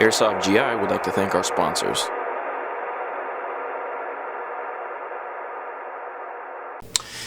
Airsoft GI would like to thank our sponsors.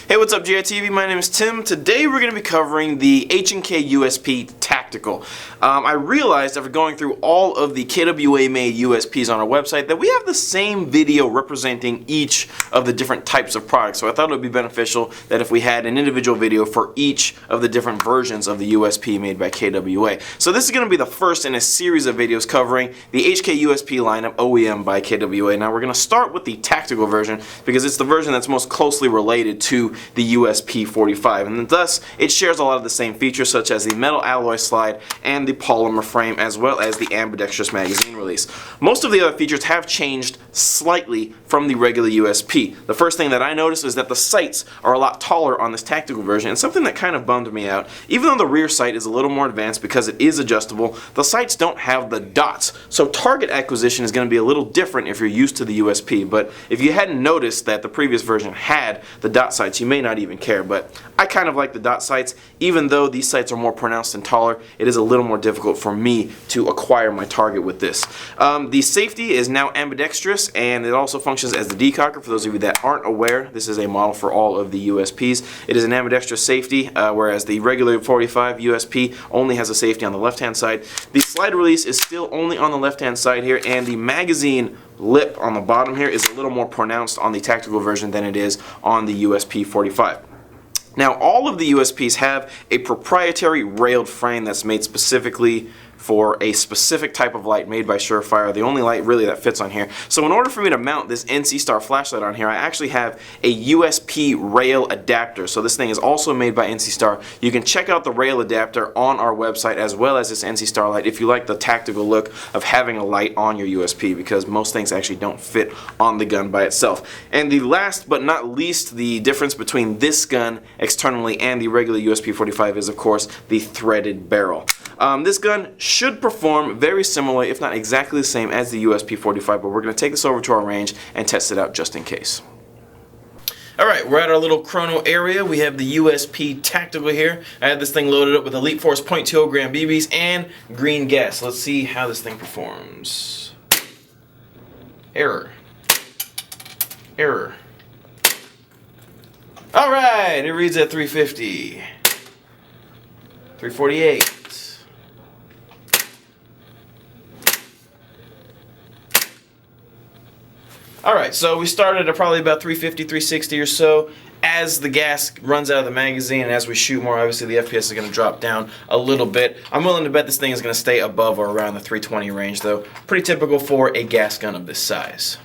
Hey, what's up, GITV? My name is Tim. Today we're going to be covering the H&K USP Tactical. I realized after going through all of the KWA-made USPs on our website that we have the same video representing each of the different types of products. So I thought it would be beneficial that if we had an individual video for each of the different versions of the USP made by KWA. So this is going to be the first in a series of videos covering the HK USP lineup OEM by KWA. Now we're going to start with the tactical version because it's the version that's most closely related to the USP 45, and thus it shares a lot of the same features such as the metal alloy slide and the polymer frame, as well as the ambidextrous magazine release. Most of the other features have changed slightly from the regular USP. The first thing that I noticed is that the sights are a lot taller on this tactical version, and something that kind of bummed me out. Even though the rear sight is a little more advanced because it is adjustable, the sights don't have the dots, so target acquisition is going to be a little different if you're used to the USP. But if you hadn't noticed that the previous version had the dot sights, you may not even care. But I kind of like the dot sights. Even though these sights are more pronounced and taller, it is a little more difficult for me to acquire my target with this. The safety is now ambidextrous, and it also functions as the decocker. For those of you that aren't aware, this is a model for all of the USPs. It is an ambidextrous safety, whereas the regular 45 USP only has a safety on the left-hand side. The slide release is still only on the left-hand side here, and the magazine lip on the bottom here is a little more pronounced on the tactical version than it is on the USP 45. Now, all of the USPs have a proprietary railed frame that's made specifically for a specific type of light made by Surefire, the only light really that fits on here. So in order for me to mount this NC Star flashlight on here, I actually have a USP rail adapter. So this thing is also made by NC Star. You can check out the rail adapter on our website as well as this NC Star light if you like the tactical look of having a light on your USP, because most things actually don't fit on the gun by itself. And the last but not least, the difference between this gun externally and the regular USP 45 is, of course, the threaded barrel. This gun should perform very similarly, if not exactly the same as the USP 45, but we're going to take this over to our range and test it out just in case. Alright, we're at our little chrono area. We have the USP Tactical here. I have this thing loaded up with Elite Force .20 gram BBs and green gas. Let's see how this thing performs. Error. Error. Alright, it reads at 350. 348. Alright, so we started at probably about 350, 360 or so. As the gas runs out of the magazine and as we shoot more, obviously the FPS is going to drop down a little bit. I'm willing to bet this thing is going to stay above or around the 320 range though. Pretty typical for a gas gun of this size.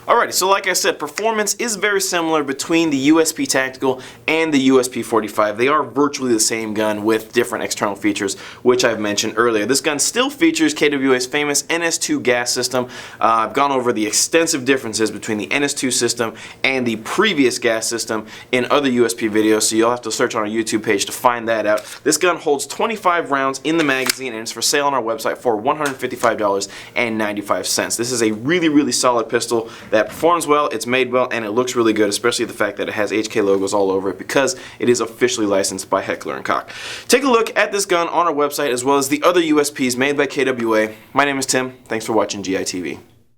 Alrighty, so like I said, performance is very similar between the USP Tactical and the USP 45. They are virtually the same gun with different external features, which I've mentioned earlier. This gun still features KWA's famous NS2 gas system. I've gone over the extensive differences between the NS2 system and the previous gas system in other USP videos, so you'll have to search on our YouTube page to find that out. This gun holds 25 rounds in the magazine, and it's for sale on our website for $155.95. This is a really, really solid pistol that performs well, it's made well, and it looks really good, especially the fact that it has HK logos all over it because it is officially licensed by Heckler & Koch. Take a look at this gun on our website as well as the other USPs made by KWA. My name is Tim. Thanks for watching GITV.